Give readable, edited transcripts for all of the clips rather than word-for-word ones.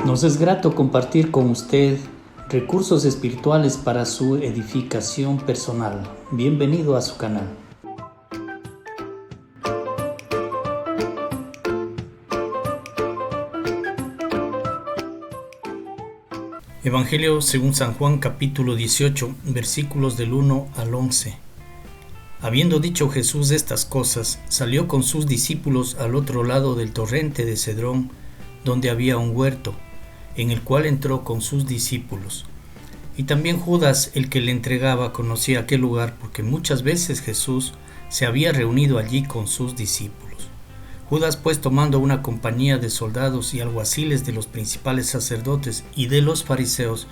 Nos es grato compartir con usted recursos espirituales para su edificación personal. Bienvenido a su canal. Evangelio según San Juan, capítulo 18, versículos del 1 al 11. Habiendo dicho Jesús estas cosas, salió con sus discípulos al otro lado del torrente de Cedrón, donde había un huerto, en el cual entró con sus discípulos. Y también Judas, el que le entregaba, conocía aquel lugar, porque muchas veces Jesús se había reunido allí con sus discípulos. Judas, pues, tomando una compañía de soldados y alguaciles de los principales sacerdotes y de los fariseos,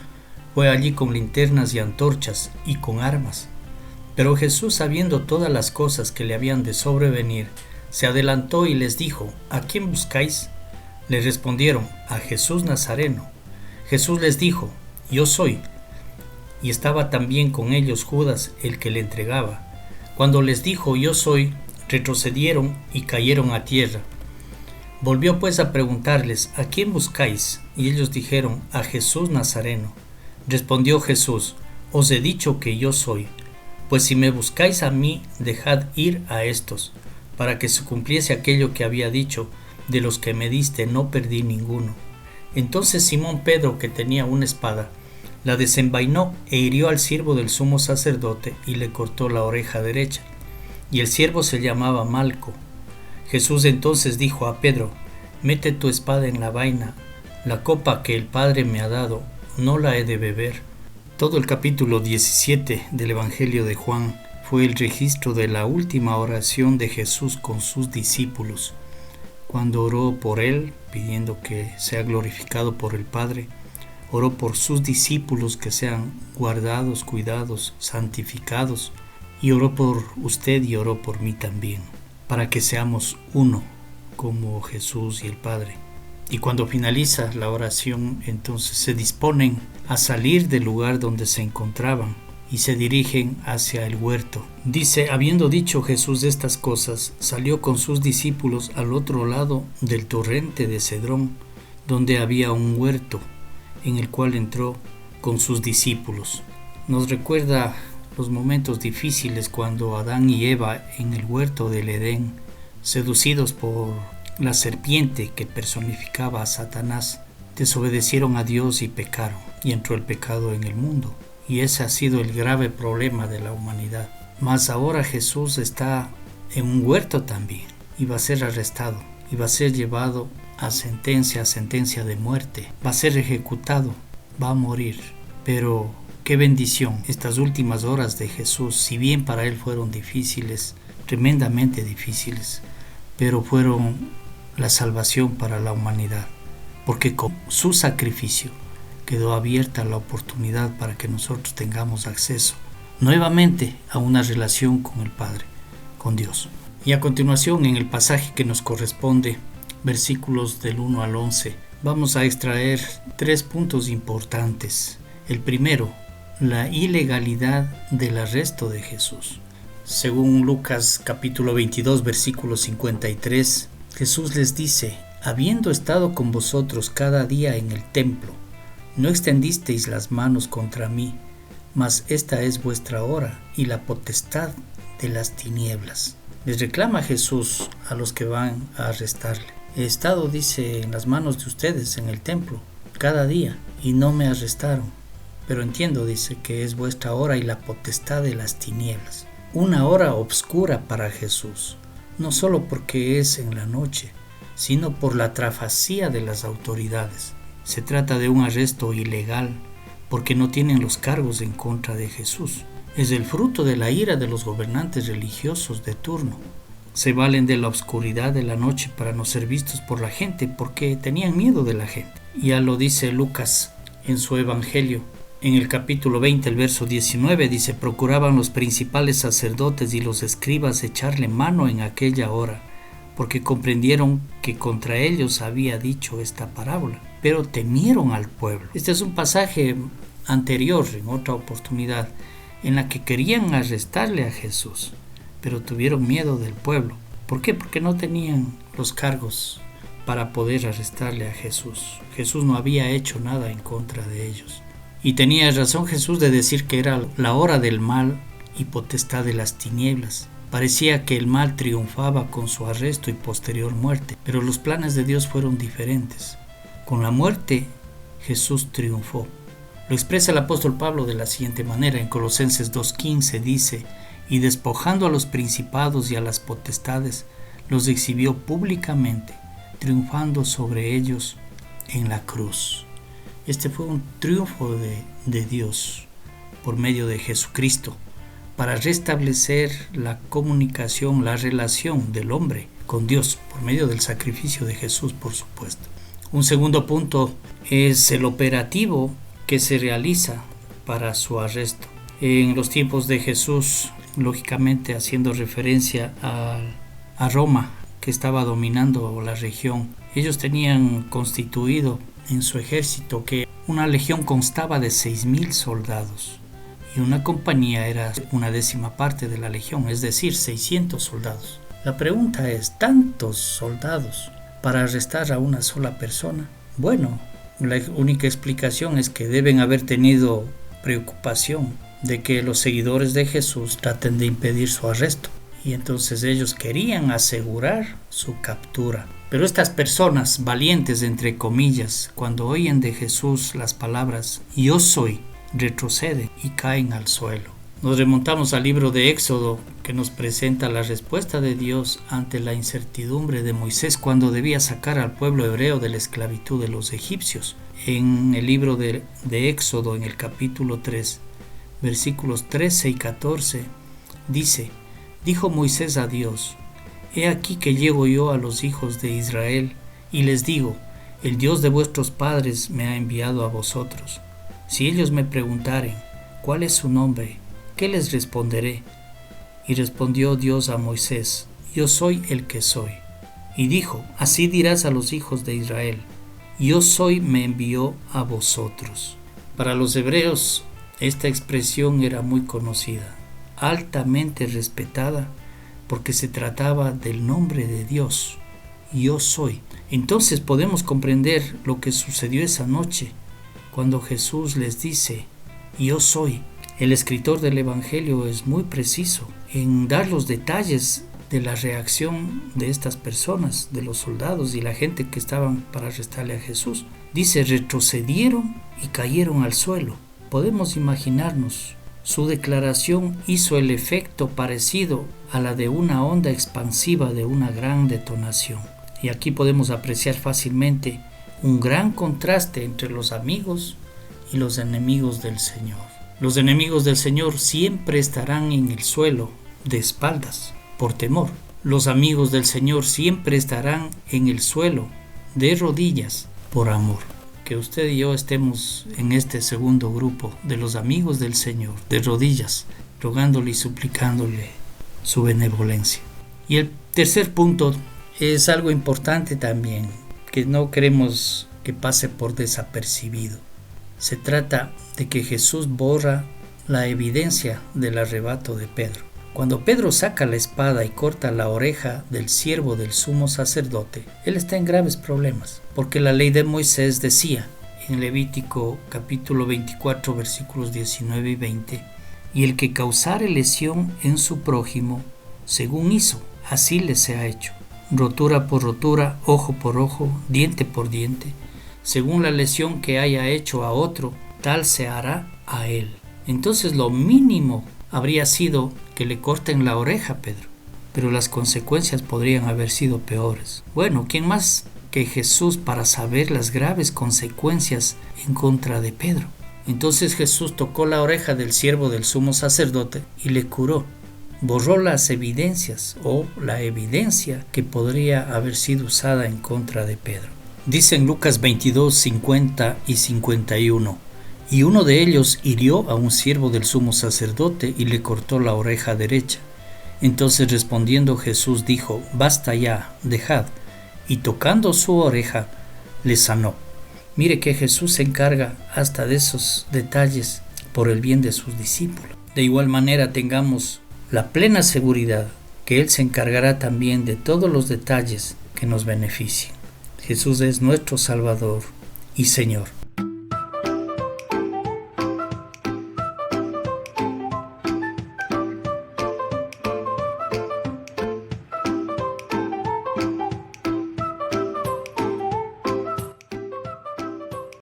fue allí con linternas y antorchas y con armas. Pero Jesús, sabiendo todas las cosas que le habían de sobrevenir, se adelantó y les dijo: ¿A quién buscáis? Le respondieron: a Jesús Nazareno. Jesús les dijo: Yo soy. Y estaba también con ellos Judas, el que le entregaba. Cuando les dijo: Yo soy, retrocedieron y cayeron a tierra. Volvió pues a preguntarles: ¿A quién buscáis? Y ellos dijeron: a Jesús Nazareno. Respondió Jesús: Os he dicho que yo soy. Pues si me buscáis a mí, dejad ir a estos, para que se cumpliese aquello que había dicho: de los que me diste no perdí ninguno. Entonces Simón Pedro, que tenía una espada, la desenvainó e hirió al siervo del sumo sacerdote y le cortó la oreja derecha. Y el siervo se llamaba Malco. Jesús entonces dijo a Pedro: Mete tu espada en la vaina. La copa que el Padre me ha dado, no la he de beber. Todo el capítulo 17 del Evangelio de Juan fue el registro de la última oración de Jesús con sus discípulos, cuando oró por él, pidiendo que sea glorificado por el Padre. Oró por sus discípulos, que sean guardados, cuidados, santificados. Y oró por usted y oró por mí también, para que seamos uno, como Jesús y el Padre. Y cuando finaliza la oración, entonces se disponen a salir del lugar donde se encontraban y se dirigen hacia el huerto. Dice: habiendo dicho Jesús estas cosas, salió con sus discípulos al otro lado del torrente de Cedrón, donde había un huerto, en el cual entró con sus discípulos. Nos recuerda los momentos difíciles cuando Adán y Eva, en el huerto del Edén, seducidos por la serpiente que personificaba a Satanás, desobedecieron a Dios y pecaron, y entró el pecado en el mundo. Y ese ha sido el grave problema de la humanidad. Mas ahora Jesús está en un huerto también, y va a ser arrestado, y va a ser llevado a sentencia de muerte. Va a ser ejecutado, va a morir. Pero qué bendición estas últimas horas de Jesús, si bien para él fueron difíciles, tremendamente difíciles, pero fueron la salvación para la humanidad, porque con su sacrificio quedó abierta la oportunidad para que nosotros tengamos acceso nuevamente a una relación con el Padre, con Dios. Y a continuación, en el pasaje que nos corresponde, versículos del 1 al 11, vamos a extraer 3 puntos importantes. El primero, la ilegalidad del arresto de Jesús. Según Lucas capítulo 22, versículo 53, Jesús les dice: habiendo estado con vosotros cada día en el templo, no extendisteis las manos contra mí, mas esta es vuestra hora y la potestad de las tinieblas. Les reclama Jesús a los que van a arrestarle: he estado, dice, en las manos de ustedes en el templo cada día y no me arrestaron, pero entiendo, dice, que es vuestra hora y la potestad de las tinieblas. Una hora obscura para Jesús, no solo porque es en la noche, sino por la trafacía de las autoridades. Se trata de un arresto ilegal, porque no tienen los cargos en contra de Jesús. Es el fruto de la ira de los gobernantes religiosos de turno. Se valen de la oscuridad de la noche para no ser vistos por la gente, porque tenían miedo de la gente. Ya lo dice Lucas en su Evangelio. En el capítulo 20, el verso 19, dice: procuraban los principales sacerdotes y los escribas echarle mano en aquella hora, porque comprendieron que contra ellos había dicho esta parábola, pero temieron al pueblo. Este es un pasaje anterior, en otra oportunidad, en la que querían arrestarle a Jesús, pero tuvieron miedo del pueblo. ¿Por qué? Porque no tenían los cargos para poder arrestarle a Jesús. Jesús no había hecho nada en contra de ellos. Y tenía razón Jesús de decir que era la hora del mal y potestad de las tinieblas. Parecía que el mal triunfaba con su arresto y posterior muerte, pero los planes de Dios fueron diferentes. Con la muerte, Jesús triunfó. Lo expresa el apóstol Pablo de la siguiente manera. En Colosenses 2:15 dice: y despojando a los principados y a las potestades, los exhibió públicamente, triunfando sobre ellos en la cruz. Este fue un triunfo de Dios por medio de Jesucristo para restablecer la comunicación, la relación del hombre con Dios por medio del sacrificio de Jesús, por supuesto. Un segundo punto es el operativo que se realiza para su arresto. En los tiempos de Jesús, lógicamente haciendo referencia a Roma, que estaba dominando la región, ellos tenían constituido en su ejército que una legión constaba de 6,000 soldados y una compañía era una 10ª parte de la legión, es decir, 600 soldados. La pregunta es, ¿tantos soldados para arrestar a una sola persona? Bueno, la única explicación es que deben haber tenido preocupación de que los seguidores de Jesús traten de impedir su arresto. Y entonces ellos querían asegurar su captura. Pero estas personas valientes, entre comillas, cuando oyen de Jesús las palabras "yo soy", retroceden y caen al suelo. Nos remontamos al libro de Éxodo, que nos presenta la respuesta de Dios ante la incertidumbre de Moisés cuando debía sacar al pueblo hebreo de la esclavitud de los egipcios. En el libro de Éxodo, en el capítulo 3, versículos 13 y 14, dice: dijo Moisés a Dios: he aquí que llego yo a los hijos de Israel y les digo: el Dios de vuestros padres me ha enviado a vosotros. Si ellos me preguntaren: ¿cuál es su nombre?, ¿qué les responderé? Y respondió Dios a Moisés: yo soy el que soy. Y dijo: así dirás a los hijos de Israel: yo soy me envió a vosotros. Para los hebreos esta expresión era muy conocida, altamente respetada, porque se trataba del nombre de Dios: yo soy. Entonces podemos comprender lo que sucedió esa noche cuando Jesús les dice: yo soy. El escritor del Evangelio es muy preciso en dar los detalles de la reacción de estas personas, de los soldados y la gente que estaban para arrestarle a Jesús. Dice: retrocedieron y cayeron al suelo. Podemos imaginarnos, su declaración hizo el efecto parecido a la de una onda expansiva de una gran detonación. Y aquí podemos apreciar fácilmente un gran contraste entre los amigos y los enemigos del Señor. Los enemigos del Señor siempre estarán en el suelo de espaldas por temor. Los amigos del Señor siempre estarán en el suelo de rodillas por amor. Que usted y yo estemos en este segundo grupo de los amigos del Señor, de rodillas, rogándole y suplicándole su benevolencia. Y el tercer punto es algo importante también, que no queremos que pase por desapercibido. Se trata de que Jesús borra la evidencia del arrebato de Pedro. Cuando Pedro saca la espada y corta la oreja del siervo del sumo sacerdote, él está en graves problemas, porque la ley de Moisés decía en Levítico capítulo 24 versículos 19 y 20: y el que causare lesión en su prójimo, según hizo, así le sea hecho, rotura por rotura, ojo por ojo, diente por diente, según la lesión que haya hecho a otro, tal se hará a él. Entonces lo mínimo habría sido que le corten la oreja a Pedro, pero las consecuencias podrían haber sido peores. Bueno, ¿quién más que Jesús para saber las graves consecuencias en contra de Pedro? Entonces Jesús tocó la oreja del siervo del sumo sacerdote y le curó. Borró las evidencias o la evidencia que podría haber sido usada en contra de Pedro. Dice en Lucas 22, 50 y 51: y uno de ellos hirió a un siervo del sumo sacerdote y le cortó la oreja derecha. Entonces respondiendo Jesús dijo: basta ya, dejad. Y tocando su oreja, le sanó. Mire que Jesús se encarga hasta de esos detalles por el bien de sus discípulos. De igual manera tengamos la plena seguridad que Él se encargará también de todos los detalles que nos beneficien. Jesús es nuestro Salvador y Señor.